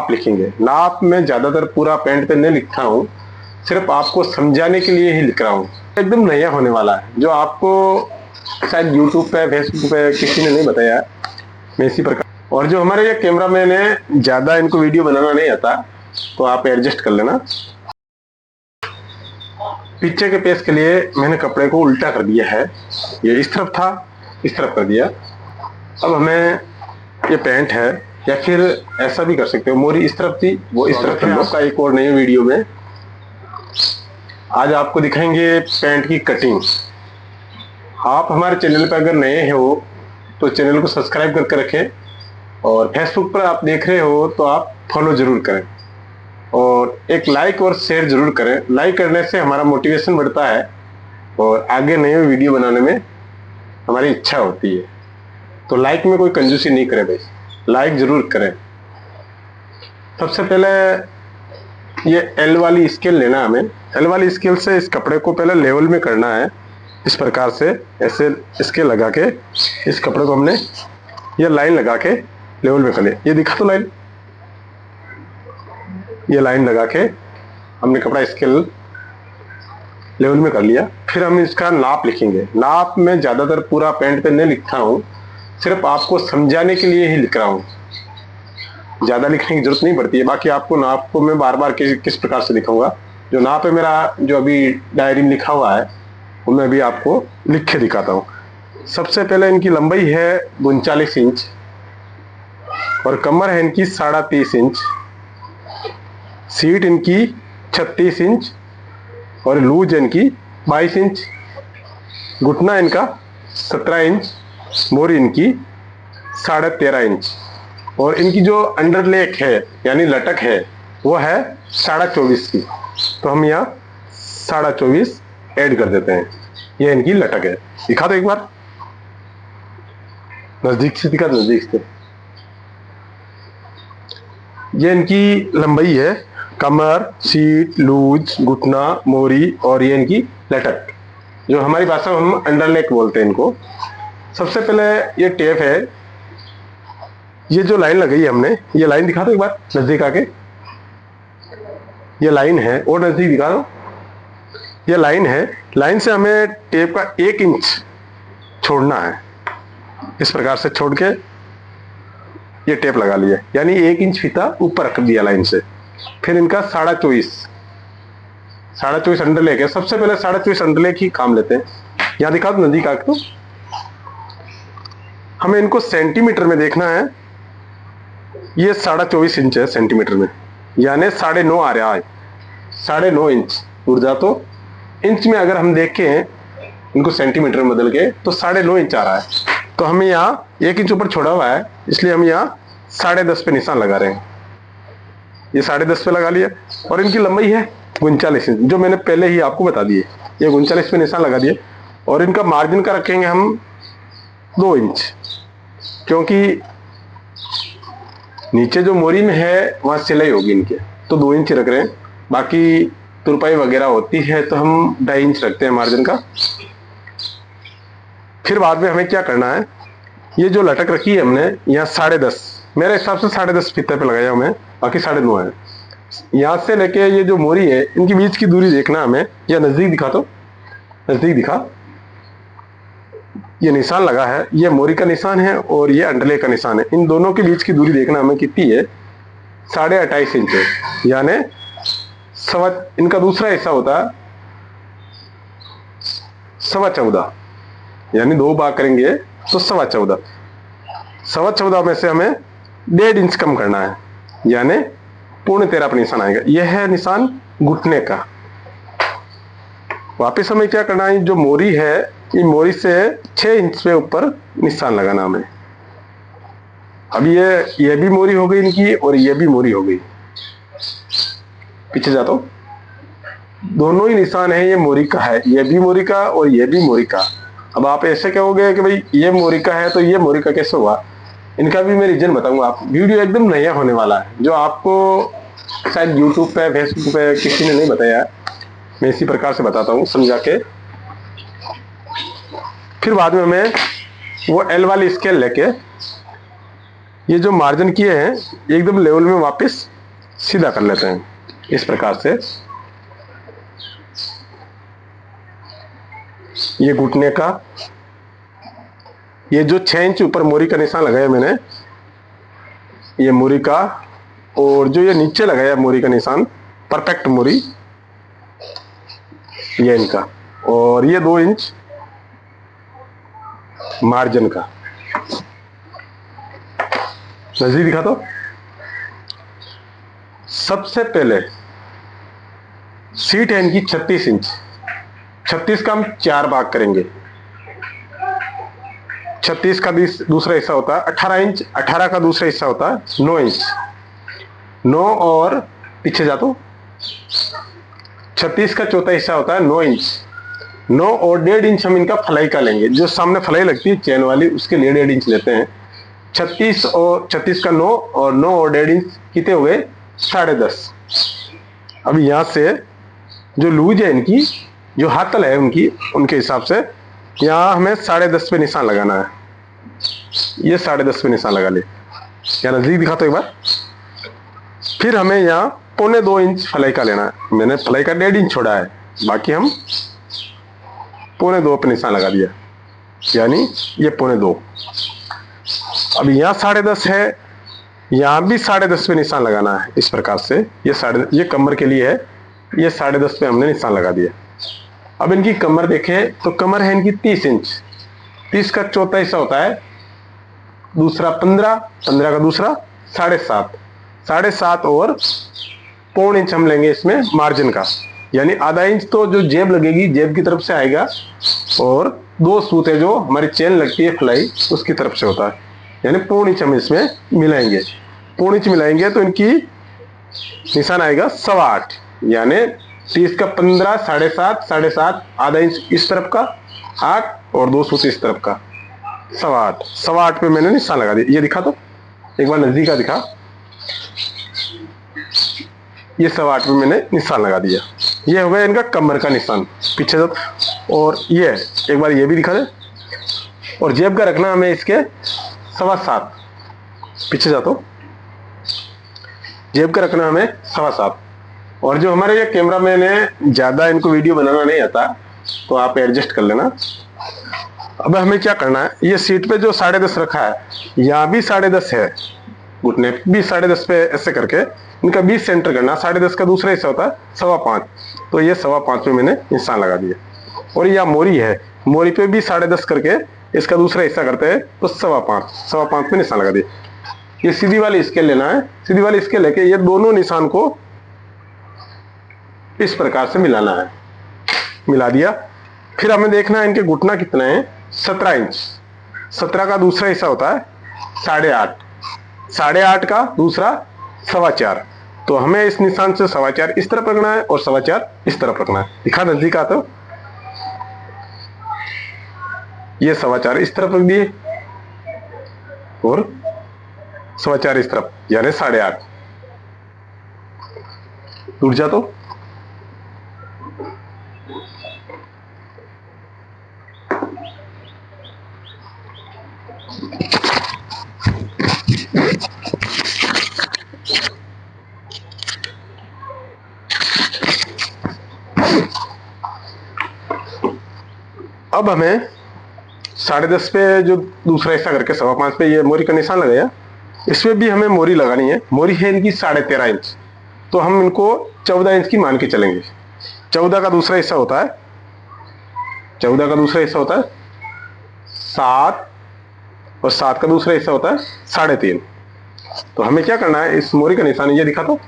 आप लिखेंगे। नाप में ज्यादातर पूरा पैंट पे नहीं लिखता हूँ, सिर्फ आपको समझाने के लिए ही लिख रहा हूँ। एकदम नया होने वाला है जो आपको शायद यूट्यूब पे फेसबुक पे किसी ने नहीं बताया, मैं इसी प्रकार। और जो हमारे ये कैमरा मैन है, ज्यादा इनको वीडियो बनाना नहीं आता, तो आप एडजस्ट कर लेना। पीछे के पेज के लिए मैंने कपड़े को उल्टा कर दिया है, ये इस तरफ था, इस तरफ कर दिया। अब हमें ये पैंट है, या फिर ऐसा भी कर सकते हो, मोरी इस तरफ थी वो इस तरफ थी। आपका एक और नई वीडियो में आज आपको दिखाएंगे पैंट की कटिंग। आप हमारे चैनल पर अगर नए हो तो चैनल को सब्सक्राइब करके रखें, और फेसबुक पर आप देख रहे हो तो आप फॉलो जरूर करें, और एक लाइक और शेयर जरूर करें। लाइक करने से हमारा मोटिवेशन बढ़ता है और आगे नए वीडियो बनाने में हमारी इच्छा होती है। तो लाइक में कोई कंजूसी नहीं करें भाई, लाइक जरूर करें। सबसे पहले ये एल वाली स्केल लेना, हमें एल वाली स्केल से इस कपड़े को पहले लेवल में करना है। इस प्रकार से ऐसे स्केल लगा के इस कपड़े को हमने ये लाइन लगा के लेवल में कर लिया। ये दिखा तो लाइन, ये लाइन लगा के हमने कपड़ा स्केल लेवल में कर लिया। फिर हम इसका नाप लिखेंगे। नाप में ज्यादातर पूरा पैंट पे नहीं लिखता हूँ, सिर्फ आपको समझाने के लिए ही लिख रहा हूँ, ज्यादा लिखने की जरूरत नहीं पड़ती है। बाकी आपको नाप को मैं बार बार किस प्रकार से लिखूंगा, जो नाप है मेरा, जो अभी डायरी में लिखा हुआ है, वो मैं अभी आपको लिख के दिखाता हूँ। सबसे पहले इनकी लंबाई है 39 इंच, और कमर है इनकी 30.5 इंच, सीट इनकी 36 इंच, और लूज इनकी 22 इंच, घुटना इनका 17 इंच, मोरी इनकी 13.5 इंच, और इनकी जो अंडरलेक है यानी लटक है वो है 24.5 की। तो हम यहाँ 24.5 ऐड कर देते हैं। ये इनकी लटक है। दिखा दो एक बार, नजदीक से दिखा, नजदीक से। ये इनकी लंबाई है, कमर, सीट, लूज, घुटना, मोरी, और ये इनकी लटक, जो हमारी भाषा में हम अंडरलेक बोलते हैं इनको। सबसे पहले ये टेप है, ये जो लाइन लगाई है हमने, ये लाइन दिखा दो एक बार नजदीक आके। ये लाइन है, और नजदीक दिखा दो। ये लाइन है, लाइन से हमें टेप का 1 इंच छोड़ना है। इस प्रकार से छोड़ के ये टेप लगा लिया, यानी 1 इंच फीता ऊपर रख दिया लाइन से। फिर इनका 24.5 अंडरलेक है। सबसे पहले 24.5 अंडरलेक ही काम लेते हैं। यहाँ दिखा दो नजदीक आके। तो हमें इनको सेंटीमीटर में देखना है। ये 24.5 इंच है सेंटीमीटर में, यानी 9.5 आ रहा है, 9.5 इंच ऊर्जा। तो इंच में अगर हम देखें इनको सेंटीमीटर में बदल के, तो 9.5 इंच आ रहा है। तो हमें यहाँ 1 इंच ऊपर छोड़ा हुआ है, इसलिए हम यहाँ 10.5 पे निशान लगा रहे हैं। ये 10.5 पे लगा लिया। और इनकी लंबाई है 39 इंच, जो मैंने पहले ही आपको बता दिए। ये 39 पे निशान लगा दिए। और इनका मार्जिन का रखेंगे हम 2 इंच, क्योंकि नीचे जो मोरी में है वहां सिलाई होगी इनके, तो 2 इंच रख रहे हैं। बाकी तुरपाई वगैरह होती है तो हम 2.5 इंच रखते हैं मार्जिन का। फिर बाद में हमें क्या करना है, ये जो लटक रखी है हमने यहाँ 10.5, मेरे हिसाब से 10.5 फीते पे लगाया हमें, बाकी 9.5 है। यहाँ से लेके ये जो मोरी है, इनकी बीच की दूरी देखना हमें। या नजदीक दिखा, तो नजदीक दिखा, ये निशान लगा है, ये मोरी का निशान है और ये अंडरले का निशान है। इन दोनों के बीच की दूरी देखना हमें कितनी है, 28.5 इंच है, यानी इनका दूसरा हिस्सा होता है 14.25, यानी 2 भाग करेंगे तो 14.25 में से हमें 1.5 इंच कम करना है, यानी 13.25 पर निशान आएगा। यह है निशान घुटने का। वापिस हमें क्या करना है, जो मोरी है, ये मोरी से 6 इंच पे ऊपर निशान लगाना हमें। अब ये भी मोरी हो गई इनकी, और ये भी मोरी हो गई। पीछे जाता हूं, दोनों ही निशान है, ये मोरी का है, ये भी मोरी का और ये भी मोरी का। अब आप ऐसे कहोगे कि भाई ये मोरी का है तो ये मोरी का कैसे हुआ, इनका भी मैं रीजन बताऊंगा। आप वीडियो एकदम नया होने वाला है, जो आपको शायद यूट्यूब पे फेसबुक पे किसी ने नहीं बताया, मैं इसी प्रकार से बताता हूँ समझा के। फिर बाद में हमें वो एल वाली स्केल लेके ये जो मार्जिन किए हैं एकदम लेवल में वापस सीधा कर लेते हैं इस प्रकार से। ये घुटने का ये जो 6 इंच ऊपर मोरी का निशान लगाया मैंने, ये मोरी का, और जो ये नीचे लगाया मोरी का निशान, परफेक्ट मोरी, ये इनका, और ये 2 इंच मार्जिन का। नजदीक दिखा दो। सबसे पहले सीट है इनकी 36 इंच। 36 का हम 4 भाग करेंगे। 36 का दूसरा हिस्सा होता है 18 इंच, 18 का दूसरा हिस्सा होता है 9 इंच। 9 और पीछे जा तो 36 का चौथा हिस्सा होता है 9 इंच। 9 और 1.5 इंच हम इनका फलाई का लेंगे, जो सामने फलाई लगती है चैन वाली, उसके लिए 1.5 इंच लेते हैं। 36 का 9 और 9 और 1.5 इंच कितने हो गए? 10.5। अब यहां से जो लूज है इनकी, जो हाथल है उनकी, उनके हिसाब से यहां हमें 10.5 पे निशान लगाना है। ये 10.5 पे निशान लगा ले। क्या नजदीक दिखा तो एक बार। फिर हमें यहाँ 1.25 इंच फलाई का लेना है। मैंने फलाई का 1.5 इंच छोड़ा है, बाकी हम 1.25 पे निशान लगा दिया, यानी ये 1.25। अब यहाँ 10.5 है, यहाँ भी 10.5 पे निशान लगाना है इस प्रकार से। ये कमर के लिए है, ये 10.5 पे हमने निशान लगा दिया। अब इनकी कमर देखें तो कमर है इनकी 30 इंच। 30 का चौथा हिस्सा होता है, दूसरा 15, 15 का दूसरा 7.5, 7.5 और 1.25 इंच हम लेंगे इसमें मार्जिन का, यानी आधा इंच तो जो जेब लगेगी जेब की तरफ से आएगा, और 2 सूत है जो हमारी चेन लगती है फ्लाई, उसकी तरफ से होता है, यानी 1.25 इंच हम इसमें मिलाएंगे। 1.25 इंच मिलाएंगे तो इनकी निशान आएगा 8.25, यानी 30 का 15, 7.5, 7.5, आधा इंच इस तरफ का 8 और 2 सूत इस तरफ का 8.25। 8.25 पे मैंने निशान लगा दिया। ये दिखा तो एक बार नजदीक का दिखा। ये 8.25 पे मैंने निशान लगा दिया। ये हो गया इनका कमर का निशान पीछे तक। और ये एक बार ये भी दिखा दे। और जेब का रखना हमें इसके 7.25, पीछे जा तो जेब का रखना हमें 7.25। और जो हमारे ये कैमरा मैन है, ज्यादा इनको वीडियो बनाना नहीं आता, तो आप एडजस्ट कर लेना। अब हमें क्या करना है, ये सीट पे जो 10.5 रखा है, यहाँ भी 10.5 है, घुटने भी 10.5 पे ऐसे करके इनका 20 सेंटर करना। 10.5 का दूसरा हिस्सा होता है 5.25, तो ये 5.25 पे मैंने निशान लगा दिया। और यहाँ मोरी है, मोरी पे भी 10.5 करके इसका दूसरा हिस्सा करते हैं, तो 5.25 पे निशान लगा दिया। ये सीधी वाली स्केल लेना है, सीधी वाली स्केल लेके ये दोनों निशान को इस प्रकार से मिलाना है। मिला दिया। फिर हमें देखना है इनके घुटना कितना है, 17 इंच। 17 का दूसरा हिस्सा होता है 8.5, 8.5 का दूसरा 4.25, तो हमें इस निशान से 4.25 इस तरफ रखना है और 4.25 इस तरफ रखना है। दिखा नजदीक आता तो ये 4.25 इस तरफ रख दिए और 4.25 इस तरफ, यानी 8.5। टूट जा तो अब हमें 10.5 पे जो दूसरा हिस्सा करके 5.25 पे ये मोरी का निशान लगाया, इसमें भी हमें मोरी लगानी है। मोरी है इनकी 13.5 इंच, तो हम इनको 14 इंच की मान के चलेंगे। 14 का दूसरा हिस्सा होता है 7, और 7 का दूसरा हिस्सा होता है 3.5। तो हमें क्या करना है, इस मोरी का निशान ये दिखा दो,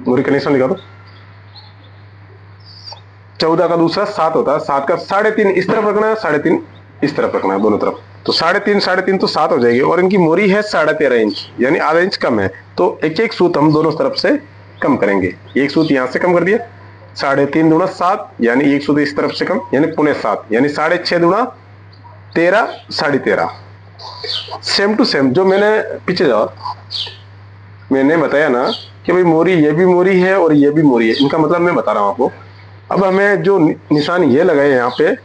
मोरी का निशान दिखा दो। 14 का दूसरा 7 होता है, 7 का 3.5 इस तरफ रखना है, 3.5 इस तरफ रखना है, दोनों तरफ। तो 3.5 तो 7 हो जाएगी। और इनकी मोरी है 13.5 इंच, यानी आधा इंच कम है, तो एक एक सूत हम दोनों तरफ से कम करेंगे। एक सूत यहां से कम कर दिया, 3.5 दूना 7, यानी एक सूत इस तरफ से कम, यानी 6.25, यानी 6.5 दूना 13, 13.5। सेम टू सेम जो मैंने पीछे जाओ मैंने बताया ना कि भाई मोरी, ये भी मोरी है और ये भी मोरी है, इनका मतलब मैं बता रहा हूं आपको। अब हमें जो निशान ये लगाए यहाँ पे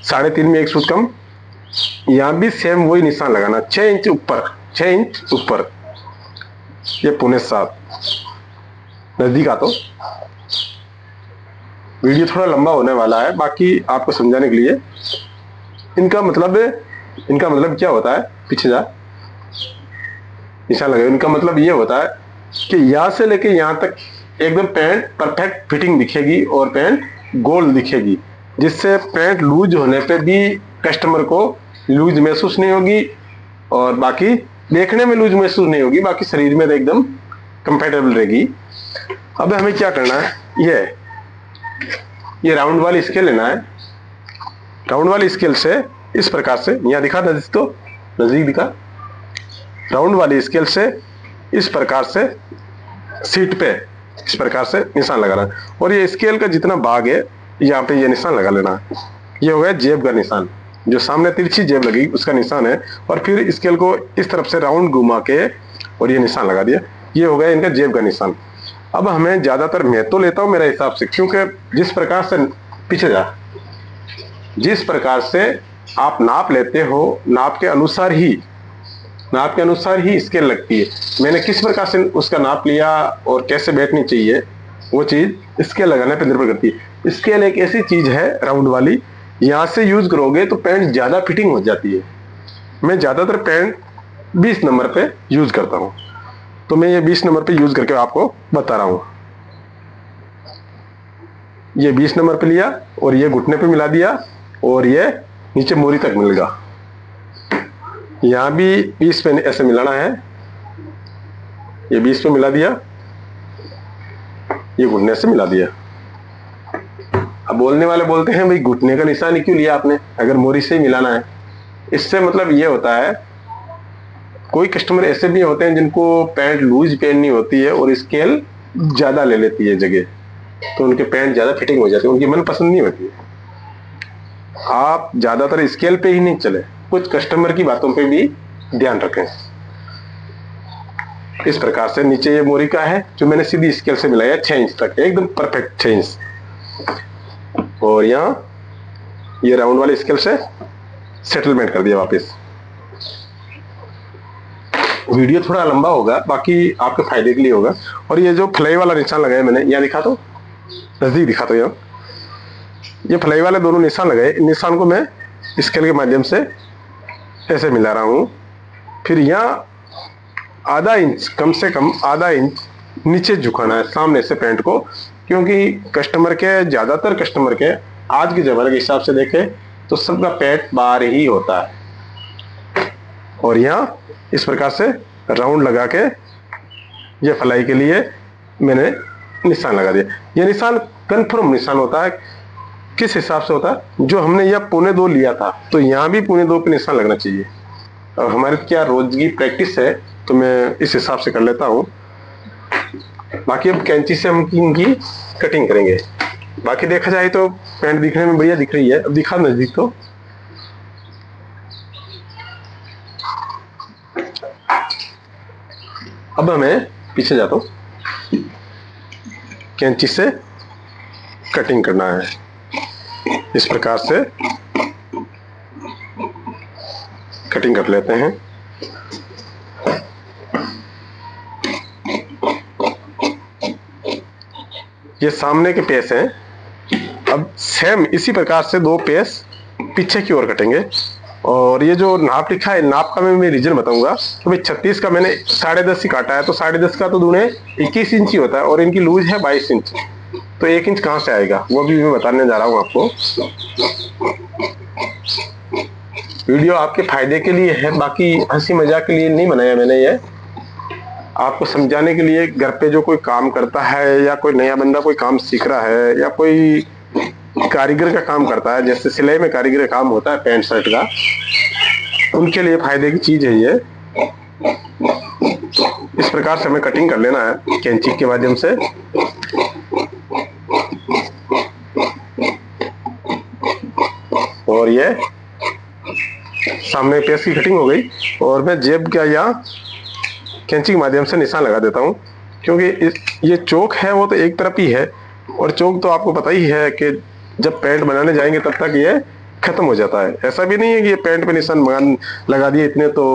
3.5 में एक सूत कम, यहाँ भी सेम वही निशान लगाना, 6 इंच ऊपर 6 इंच ऊपर। ये 6.25 नजदीक आ। तो वीडियो थोड़ा लंबा होने वाला है, बाकी आपको समझाने के लिए इनका मतलब क्या होता है, पीछे जा निशान लगे। इनका मतलब ये होता है कि यहां से लेके यहां तक एकदम पैंट परफेक्ट फिटिंग दिखेगी और पैंट गोल दिखेगी, जिससे पैंट लूज होने पे भी कस्टमर को लूज महसूस नहीं होगी और बाकी देखने में लूज महसूस नहीं होगी, बाकी शरीर में एकदम कंफर्टेबल रहेगी। अब हमें क्या करना है, ये राउंड वाली स्केल लेना है। राउंड वाली स्केल से इस प्रकार से, यहां दिखा नजदीक, तो नजदीक दिखा। राउंड वाली स्केल से इस प्रकार से सीट पे इस प्रकार से निशान लगाना है और ये स्केल का जितना भाग है यहाँ पे ये निशान लगा लेना है। ये हो गया जेब का निशान, जो सामने तिरछी जेब लगी उसका निशान है। और फिर स्केल को इस तरफ से राउंड घुमा के और ये निशान लगा दिया। ये हो गया इनका जेब का निशान। अब हमें ज्यादातर, मैं तो लेता हूं मेरे हिसाब से, क्योंकि जिस प्रकार से पीछे जा, जिस प्रकार से आप नाप लेते हो, नाप के अनुसार ही स्केल लगती है। मैंने किस प्रकार से उसका नाप लिया और कैसे बैठनी चाहिए, वो चीज स्केल लगाने पर निर्भर करती है। स्केल एक ऐसी चीज है राउंड वाली, यहां से यूज करोगे तो पैंट ज्यादा फिटिंग हो जाती है। मैं ज्यादातर पैंट 20 नंबर पे यूज करता हूं, तो मैं ये 20 नंबर पे यूज करके आपको बता रहा हूं। ये 20 नंबर पे लिया और ये घुटने पे मिला दिया और ये नीचे मोरी तक मिलेगा। यहां भी 20 पे ऐसे मिलाना है। ये 20 पे मिला दिया, ये घुटने से मिला दिया। अब बोलने वाले बोलते हैं भाई घुटने का निशान क्यों लिया आपने, अगर मोरी से ही मिलाना है। इससे मतलब ये होता है, कोई कस्टमर ऐसे भी होते हैं जिनको पैंट लूज पहननी होती है और स्केल ज्यादा ले लेती है जगह, तो उनके पैंट ज्यादा फिटिंग हो जाती है, उनकी मन पसंद नहीं होती है। आप ज्यादातर स्केल पे ही नहीं चले, कुछ कस्टमर की बातों पे भी ध्यान रखें। इस प्रकार से नीचे ये मोरी का है जो मैंने सीधी स्केल से मिलाया 6 इंच तक, एकदम परफेक्ट 6 इंच। और यहाँ ये राउंड वाली स्केल से सेटलमेंट कर दिया वापस। वीडियो थोड़ा लंबा होगा, बाकी आपके फायदे के लिए होगा। और ये जो फ्लाई वाला निशान लगाया मैंने, यहाँ दिखा तो, नजदीक दिखा तो, यहाँ ये फ्लाई वाले दोनों निशान लगाए। निशान को मैं स्केल के माध्यम से ऐसे मिला रहा हूं। फिर यहाँ आधा इंच, कम से कम आधा इंच नीचे झुकाना है सामने से पैंट को, क्योंकि ज्यादातर कस्टमर के आज के जमाने के हिसाब से देखें तो सबका पेट बाहर ही होता है। और यहाँ इस प्रकार से राउंड लगा के ये फ्लाई के लिए मैंने निशान लगा दिया। ये निशान कन्फर्म निशान होता है। किस हिसाब से होता है, जो हमने यह 2.25 लिया था तो यहाँ भी 2.25 पे निशान लगना चाहिए। और हमारे क्या रोज की प्रैक्टिस है तो मैं इस हिसाब से कर लेता हूँ। बाकी अब कैंची से हम इनकी कटिंग करेंगे। बाकी देखा जाए तो पैंट दिखने में बढ़िया दिख रही है। अब दिखा नजदीक तो, अब हमें पीछे जाता हूं, कैंची से कटिंग करना है। इस प्रकार से कटिंग कर लेते हैं। ये सामने के पेस हैं। अब सेम इसी प्रकार से 2 पेस पीछे की ओर कटेंगे। और ये जो नाप लिखा है, नाप का मैं रीजन बताऊंगा। तो भाई 36 का मैंने 10.5 ही काटा है, तो 10.5 का तो दूने 21 इंच ही होता है और इनकी लूज है 22 इंच, तो 1 इंच कहां से आएगा वो भी मैं बताने जा रहा हूं आपको। वीडियो आपके फायदे के लिए है, बाकी हंसी मजाक के लिए नहीं बनाया मैंने। ये आपको समझाने के लिए, घर पे जो कोई काम करता है या कोई नया बंदा कोई काम सीख रहा है या कोई कारीगर का काम करता है, जैसे सिलाई में कारीगर का काम होता है पैंट शर्ट का, उनके लिए फायदे की चीज है ये। इस प्रकार से हमें कटिंग कर लेना है कैंची के माध्यम से। और ये सामने पेस की कटिंग हो गई और मैं जेब का यहाँ कैंची के माध्यम से निशान लगा देता हूँ, क्योंकि ये चौक है वो तो एक तरफ ही है और चौक तो आपको पता ही है कि जब पैंट बनाने जाएंगे तब तक ये खत्म हो जाता है। ऐसा भी नहीं है कि ये पैंट पे निशान लगा दिए इतने तो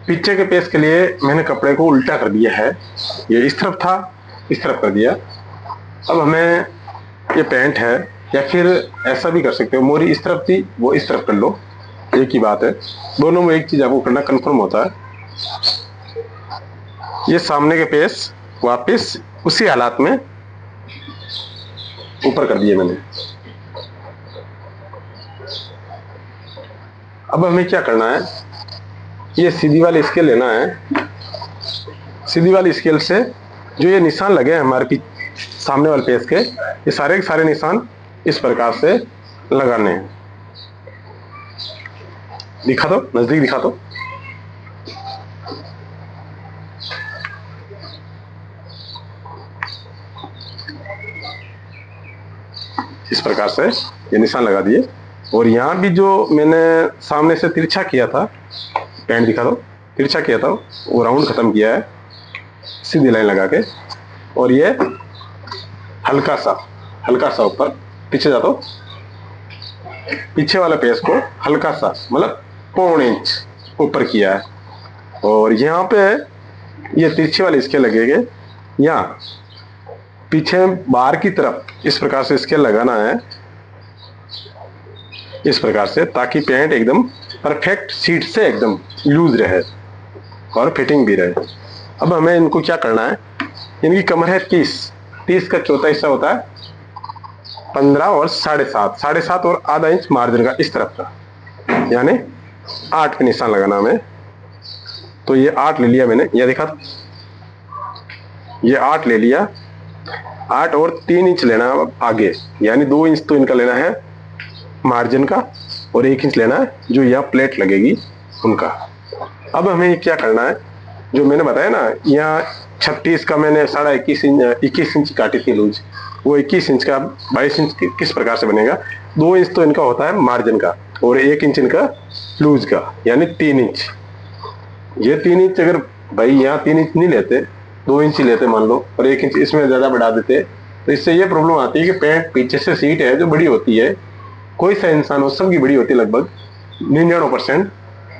पीछे के पेज के लिए मैंने कपड़े को उल्टा कर दिया है, ये इस तरफ था, इस तरफ कर दिया। अब हमें ये पैंट है, या फिर ऐसा भी कर सकते हो, मोरी इस तरफ थी वो इस तरफ कर लो, एक ही बात है। दोनों में एक चीज आपको करना कंफर्म होता है। ये सामने के पेज वापस उसी हालात में ऊपर कर दिए मैंने। अब हमें क्या करना है, ये सीधी वाली स्केल लेना है। सीधी वाली स्केल से जो ये निशान लगे हैं हमारे सामने वाले पेज के, ये सारे के सारे निशान इस प्रकार से लगाने हैं। दिखा दो, नजदीक दिखा दो। इस प्रकार से ये निशान लगा दिए। और यहाँ भी जो मैंने सामने से तिरछा किया था, पैंट दिखा दो, तिरछा किया था वो राउंड खत्म किया है सीधी लाइन लगा के। और ये हल्का सा ऊपर, पीछे जा दो, पीछे वाले पेज को हल्का सा मतलब 1.25 इंच ऊपर किया है। और यहाँ पे ये तिरछे वाले स्केल लगेंगे, यहाँ पीछे बाहर की तरफ इस प्रकार से स्केल लगाना है, इस प्रकार से, ताकि पैंट एकदम परफेक्ट सीट से एकदम लूज रहे और फिटिंग भी रहे। अब हमें इनको क्या करना है, इनकी कमर है 30 का चौथा हिस्सा होता है 15 और 7.5 और आधा इंच मार्जिन का इस तरफ का, यानी 8 पे निशान लगाना हमें। तो ये 8 ले लिया मैंने, यह दिखा, ये 8 ले लिया। 8 और 3 इंच लेना है आगे, यानी 2 इंच तो इनका लेना है मार्जिन का, और 1 इंच लेना है जो यहाँ प्लेट लगेगी उनका। अब हमें क्या करना है, जो मैंने बताया ना, यहाँ 36 का मैंने 21 इंच काटी थी लूज, वो 21 इंच का 22 इंच किस प्रकार से बनेगा। 2 इंच तो इनका होता है मार्जिन का, और 1 इंच इनका लूज का, यानी 3 इंच। ये 3 इंच अगर भाई यहाँ 3 इंच नहीं लेते, 2 इंच ही लेते मान लो, और 1 इंच इसमें ज्यादा बढ़ा देते, तो इससे ये प्रॉब्लम आती है कि पैंट पीछे से सीट है जो बड़ी होती है, कोई सा इंसान हो सबकी बड़ी होती है लगभग 99%,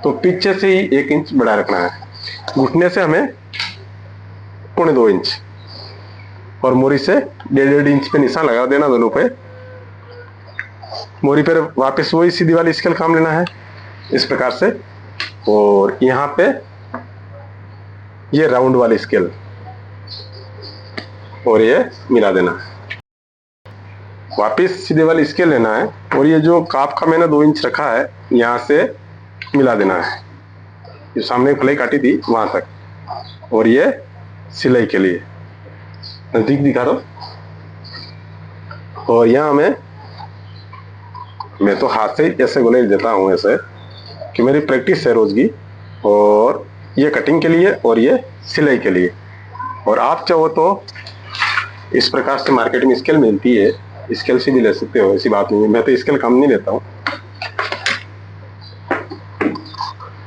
तो पीछे से ही 1 इंच बढ़ा रखना है। घुटने से हमें 1.25 इंच, और मोरी से 1.5 इंच पे निशान लगा देना दोनों पे। मोरी पर वापस वही सीधी वाली स्केल काम लेना है इस प्रकार से, और यहाँ पे ये राउंड वाली स्केल, और ये मिला देना। वापस सीधे वाली स्केल लेना है, और ये जो काप का मैंने 2 इंच रखा है यहाँ से मिला देना है, जो सामने प्लाई काटी थी वहां तक। और ये सिलाई के लिए नजदीक दिखा दो। और यहाँ मैं तो हाथ से ऐसे गोले देता हूँ ऐसे, कि मेरी प्रैक्टिस है रोज की। और ये कटिंग के लिए और ये सिलाई के लिए। और आप चाहो तो इस प्रकार से मार्केट में स्केल मिलती है, स्केल से भी ले सकते हो, ऐसी बात नहीं है। मैं तो स्केल कम नहीं लेता हूँ,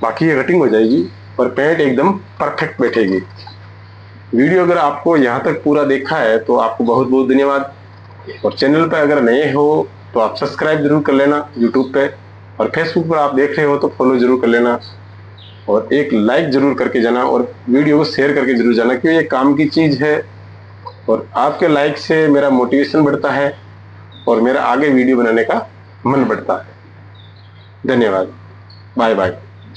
बाकी ये कटिंग हो जाएगी और पैंट एकदम परफेक्ट बैठेगी। वीडियो अगर आपको यहाँ तक पूरा देखा है तो आपको बहुत बहुत धन्यवाद। और चैनल पर अगर नए हो तो आप सब्सक्राइब जरूर कर लेना यूट्यूब पे, और फेसबुक पर आप देख रहे हो तो फॉलो जरूर कर लेना, और एक लाइक जरूर करके जाना, और वीडियो को शेयर करके जरूर जाना, क्योंकि ये काम की चीज है। और आपके लाइक से मेरा मोटिवेशन बढ़ता है और मेरा आगे वीडियो बनाने का मन बढ़ता है। धन्यवाद, बाय बाय।